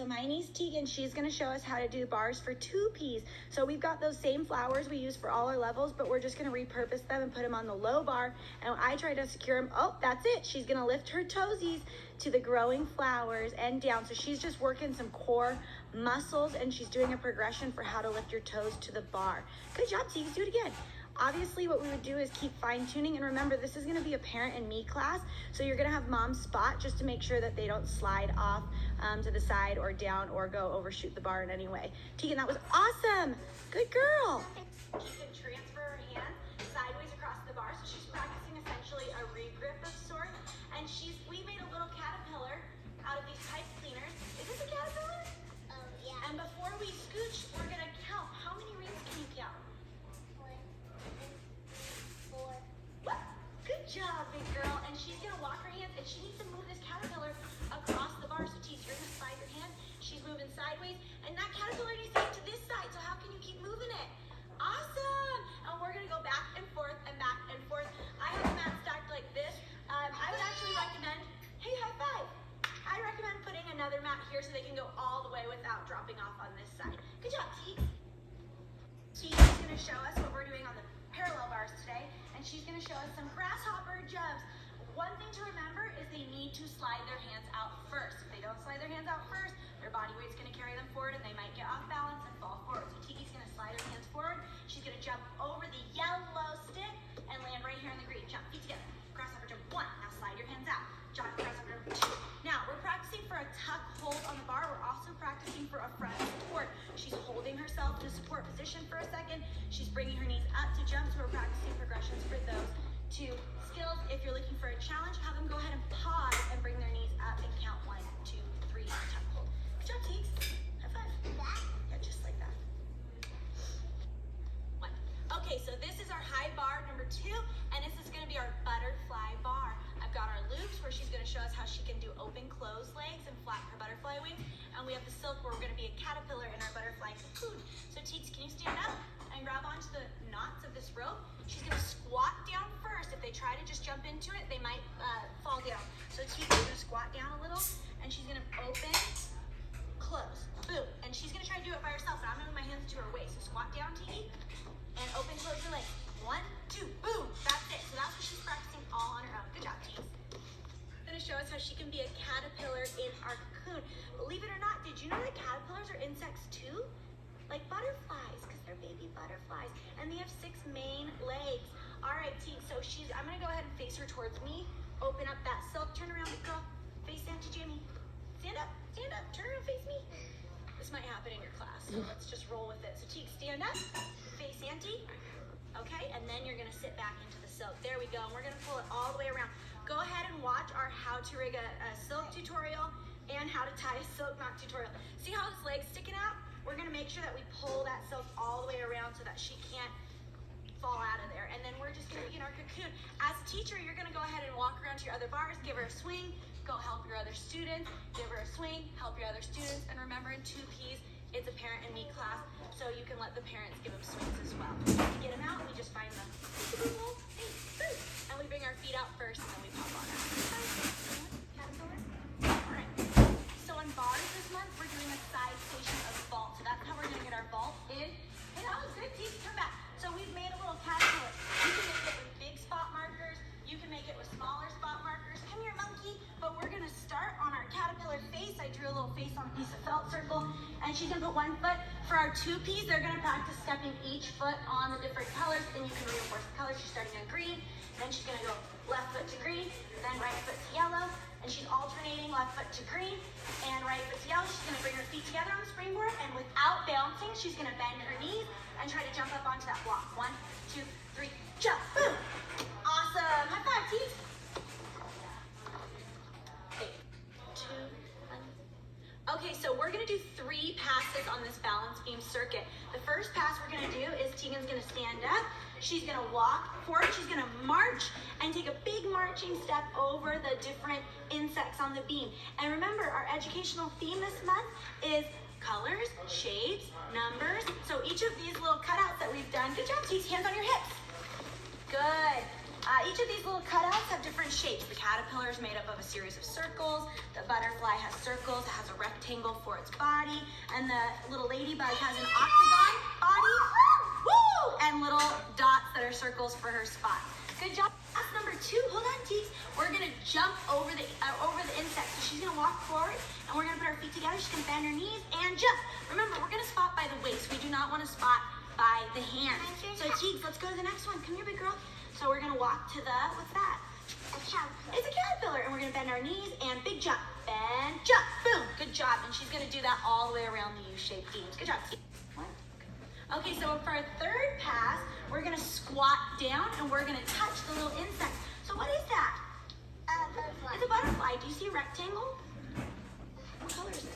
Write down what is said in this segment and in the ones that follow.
so my niece Tegan, she's gonna show us how to do bars for 2Ps. So we've got those same flowers we use for all our levels, but we're just gonna repurpose them and put them on the low bar. And when I try to secure them, oh, that's it. She's gonna lift her toesies to the growing flowers and down. So she's just working some core muscles, and she's doing a progression for how to lift your toes to the bar. Good job, Tegan, do it again. Obviously, what we would do is keep fine tuning, and remember, this is gonna be a parent and me class, so you're gonna have mom's spot just to make sure that they don't slide off to the side or down or go overshoot the bar in any way. Tegan, that was awesome. Good girl. She can transfer her hand sideways across the bar, so she's practicing essentially a regrip of sorts, and we made a little caterpillar out of these pipe cleaners. Is this a caterpillar? Oh, yeah. And before we scooch, we're gonna count. How many rings can you count? 4. Well, good job, big girl. And she's gonna walk her hands, and she needs to move this caterpillar across the bar. So Tease, you're gonna slide your hand. She's moving sideways, and that caterpillar needs to get to this side. So how can you keep moving it? Awesome. And we're gonna go back and forth and back and forth. I have a mat stacked like this. I would actually recommend, hey, high five. I recommend putting another mat here so they can go all the way without dropping off on this side. Good job, Tease. Tease is gonna show us what we're doing on the parallel bars today, and she's gonna show us some grasshopper jumps. One thing to remember is they need to slide their hands out first. If they don't slide their hands out first, their body weight's gonna carry them forward, and they might get off balance and fall forward. So Tiki's gonna slide her hands forward. She's gonna jump over the yellow stick and land right here in the green. Jump, feet together. Grasshopper jump 1. Now slide your hands out. Jump, grasshopper jump 2. Now we're practicing for a tuck hold on the bar. We're also practicing for a front support. She's holding herself in a support position for a second. She's bringing her knees up to jump. So we're practicing progressions for those 2 skills. If you're looking for a challenge, have them go ahead and pause and bring their knees up and count 1, 2, 3, tuck hold. Good job, Teeks. High five. Yeah, just like that. 1. Okay, so this is our high bar number 2, and this is gonna be our butterfly bar. I've got our loops where she's gonna show us how she can do open, closed legs and flatten her butterfly wing. And we have the silk where we're gonna be a caterpillar in our butterfly cocoon. So Teeks, can you stand up and grab onto the knots of this rope? She's gonna squat down first. If they try to just jump into it, they might fall down. So Teeks is gonna squat down a little, and she's gonna open, close, boom. And she's gonna try to do it by herself, but I'm gonna move my hands to her waist. So squat down, Tiki, and open, close your legs. 1, 2, boom. That's it. So that's what she's practicing all on her own. Good job, Teeks. Gonna show us how she can be a caterpillar in our cocoon. Believe it or not, did you know that caterpillars are insects too? Like butterflies, because they're baby butterflies. And they have 6 main legs. All right, Teeks, so I'm gonna go ahead and face her towards me. Open up that silk, turn around, big girl. Face Auntie Jimmy. Stand up, turn around, face me. This might happen in your class, so let's just roll with it. So Teeks, stand up, face Auntie. Okay, and then you're gonna sit back into the silk. There we go, and we're gonna pull it all the way around. Go ahead and watch our how to rig a silk tutorial and how to tie a silk knot tutorial. See how this leg's sticking out? We're gonna make sure that we pull that silk all the way around so that she can't fall out of there. And then we're just gonna be in our cocoon. As a teacher, you're gonna go ahead and walk around to your other bars, give her a swing, go help your other students, give her a swing, help your other students, and remember in 2Ps, it's a parent and me class, so you can let the parents give them swings as well. To get them out, we just find them. And we bring our feet out first, and then we pop on out. Caterpillar. All right. So on bars this month, we're doing a side station of vault. So that's how we're gonna get our vault in. Hey, that was good, Teeks. Come back. So we've made a little caterpillar. You can make it with big spot markers. You can make it with smaller spot markers. Come here, monkey. But we're gonna start on our caterpillar face. I drew a little face on a piece of felt circle, and she's gonna put 1 foot. For our 2Ps, they're gonna practice stepping each foot on the different colors, and you can reinforce the colors. She's starting on green, then she's gonna go left foot to green, then right foot to yellow, and she's alternating left foot to green and right foot to yellow. She's gonna bring her feet together on the springboard, and without bouncing, she's gonna bend her knees and try to jump up onto that block. 1, 2, 3, jump, boom. Awesome, high five, Teeks. 2, 1. Okay, so we're gonna do 3 passes on this balance beam circuit. The first pass we're gonna do is Tegan's gonna stand up. She's gonna walk forward, she's gonna march and take a big marching step over the different insects on the beam. And remember, our educational theme this month is colors, shades, numbers. So each of these little cutouts that we've done, good job, Teeks, hands on your hips. Good. Each of these little cutouts have different shapes. The caterpillar is made up of a series of circles. The butterfly has circles. It has a rectangle for its body. And the little ladybug has an octagon body. Woo! And little dots that are circles for her spot. Good job. Task number 2. Hold on, Teeks. We're going to jump over the insect. So she's going to walk forward, and we're going to put our feet together. She's going to bend her knees and jump. Remember, we're going to spot by the waist. We do not want to spot by the hands. So Teeks, let's go to the next one. Come here, big girl. So we're going to walk to the, what's that? A caterpillar. It's a caterpillar. And we're going to bend our knees and big jump. Bend, jump, boom. Good job. And she's going to do that all the way around the U-shaped beams. Good job, Teeks. Okay, so for our third pass, we're going to squat down and we're going to touch the little insect. So what is that? Butterfly. It's a butterfly. Do you see a rectangle? What color is it?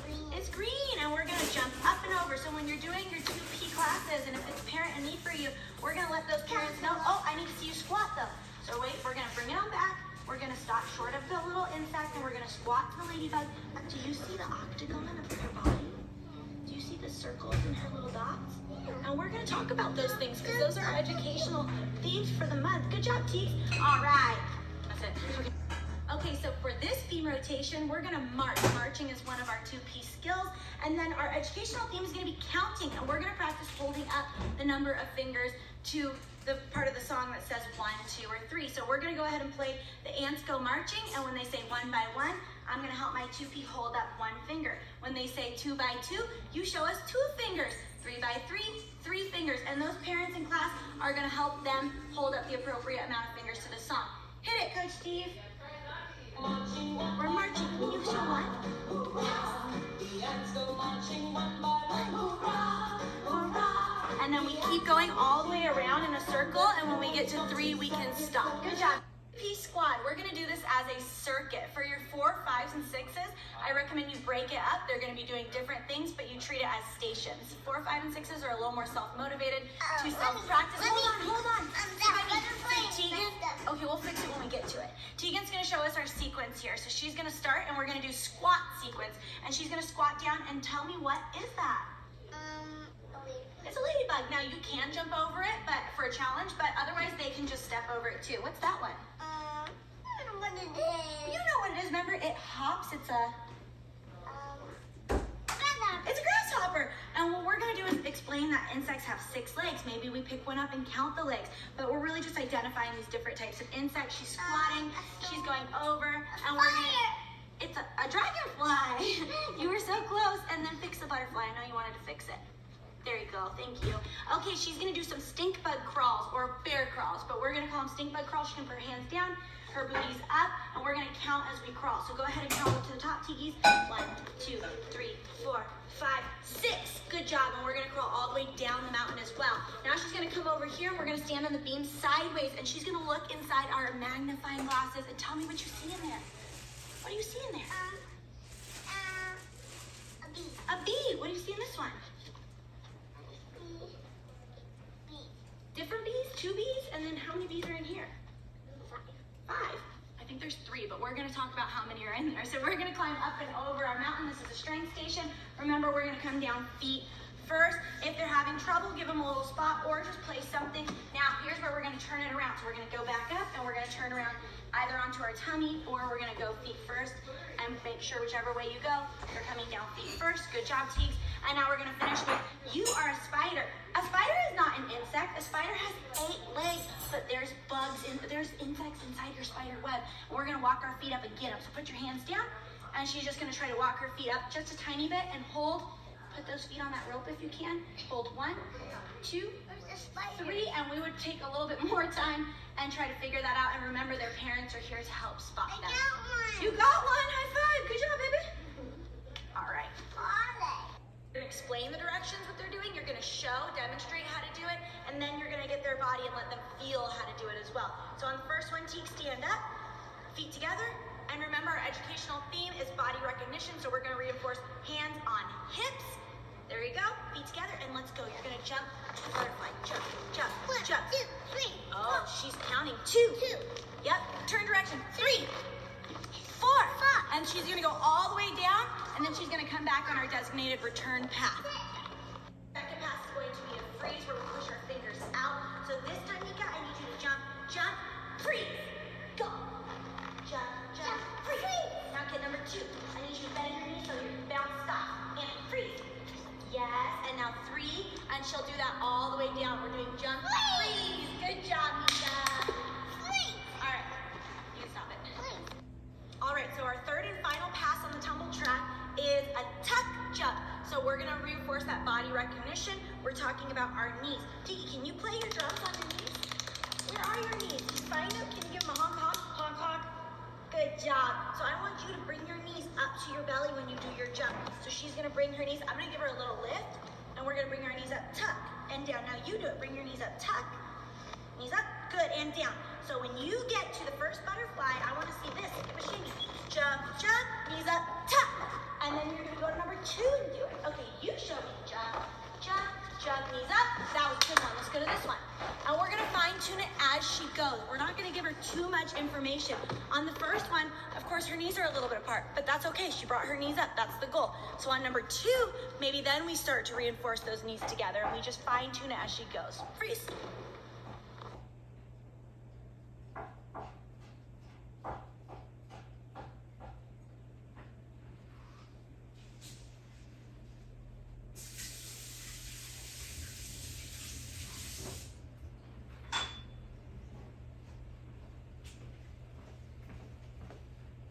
Green. It's green, and we're going to jump up and over. So when you're doing your 2P classes, and if it's parent in need for you, we're going to let those parents know, oh, I need to see you squat, though. So wait, we're going to bring it on back. We're going to stop short of the little insect, and we're going to squat to the ladybug. Do you see the octagon of her body? Do you see the circles and her little dots? And we're going to talk about those things because those are our educational themes for the month. Good job, Teeks. All right. That's it. Okay, so for this theme rotation, we're going to march. Marching is one of our 2P skills. And then our educational theme is going to be counting. And we're going to practice holding up the number of fingers to the part of the song that says 1, 2, or 3. So we're going to go ahead and play The Ants Go Marching. And when they say 1 by 1, I'm going to help my 2P hold up 1 finger. When they say 2 by 2, you show us 2 fingers. 3 by 3, 3 fingers. And those parents in class are going to help them hold up the appropriate amount of fingers to the song. Hit it, Coach Steve. We're marching. Can you show one? The ants go marching one by one. Hurrah, hurrah. And then we keep going all the way around in a circle. And when we get to 3, we can stop. Good job. P squad, we're going to do this as a circuit. For your 4, 5s, and 6s, I recommend you break it up. They're going to be doing different things, but you treat it as stations. 4, 5, and 6s are a little more self-motivated to self-practice. Hold on. Tegan, okay, we'll fix it when we get to it. Tegan's going to show us our sequence here. So she's going to start, and we're going to do squat sequence. And she's going to squat down and tell me, what is that? It's a ladybug. Now, you can jump over it but for a challenge, but otherwise they can just step over it too. What's that one? I don't know what it is. You know what it is. Remember, it hops. It's a Grasshopper. It's a grasshopper. And what we're going to do is explain that insects have 6 legs. Maybe we pick one up and count the legs. But we're really just identifying these different types of insects. She's squatting. She's going over. And we're going to... It's a dragonfly. You were so close. And then fix the butterfly. I know you wanted to fix it. There you go. Thank you. Okay, she's going to do some stink bug crawls or bear crawls. But we're going to call them stink bug crawls. She can put her hands down. Her booty's up, and we're going to count as we crawl. So go ahead and count up to the top, Tiggies. 1, 2, 3, 4, 5, 6. Good job. And we're going to crawl all the way down the mountain as well. Now she's going to come over here, and we're going to stand on the beam sideways, and she's going to look inside our magnifying glasses and tell me what you see in there. What do you see in there? A bee. A bee. What do you see in this one? Bee. Different bees? 2 bees? And then how many bees are in here? 5. 5. I think there's 3, but we're going to talk about how many are in there. So we're going to climb up and over our mountain. This is a strength station. Remember, we're going to come down feet first. If they're having trouble, give them a little spot or just place something. Now, here's where we're going to turn it around. So we're going to go back up and we're going to turn around either onto our tummy or we're going to go feet first and make sure whichever way you go, you're coming down feet first. Good job, Teeks. And now we're going to finish with, you are a spider. A spider is not an insect. A spider has 8 legs, but there's insects inside your spider web. And we're going to walk our feet up and get them. So put your hands down, and she's just going to try to walk her feet up just a tiny bit and hold. Put those feet on that rope if you can. Hold 1, 2, 3, and we would take a little bit more time and try to figure that out. And remember, their parents are here to help spot I them. got one. You got one. High five. Good job, baby. All right. You're going to explain the directions, what they're doing. You're going to demonstrate how to do it, and then you're going to get their body and let them feel how to do it as well. So on the first one, Teek, stand up, feet together, and remember our educational theme is body recognition, so we're going to reinforce hands on hips. There you go, feet together, and let's go. You're going to jump to the butterfly. Jump, jump, 1, jump. 2, 3. Oh, she's counting. 2. 2. Yep, turn direction. 3, 4. And she's going to go all the way down, and then she's going to come back on our designated return path. Second pass is going to be a freeze where we push our fingers out. So this time, Mika, I need you to jump jump, freeze. Go. Jump, jump, freeze. Now kid number 2. I need you to bend your knees so your bounce stops. And freeze. Yes, and now 3, and she'll do that all the way down. We're doing jump, freeze. Good job, Nisha. Freeze. All right, you can stop it. Freeze. All right, so our third and final pass on the tumble track is a tuck jump. So we're gonna reinforce that body recognition. We're talking about our knees. Tiki, can you play your drums on your knees? Where are your knees? Can you find them? Can you give them a honk, honk, honk, honk? Good job. So I want you to bring your knees up to your belly when you do your jump. So she's gonna bring her knees, I'm gonna give her a little lift, and we're gonna bring our knees up, tuck, and down. Now you do it, bring your knees up, tuck, knees up, good, and down. So when you get to the first butterfly, I wanna see this, give a shindy. Jump, jump, knees up, tuck. And then you're gonna go to number 2 and do it. Okay, you show me, jump, jump, jump, knees up. That was good one, let's go to this one. And we're gonna fine tune it as she goes. We're not gonna give her too much information. On the first one, of course, her knees are a little bit apart, but that's okay. She brought her knees up, that's the goal. So on number 2, maybe then we start to reinforce those knees together and we just fine tune it as she goes. Freeze.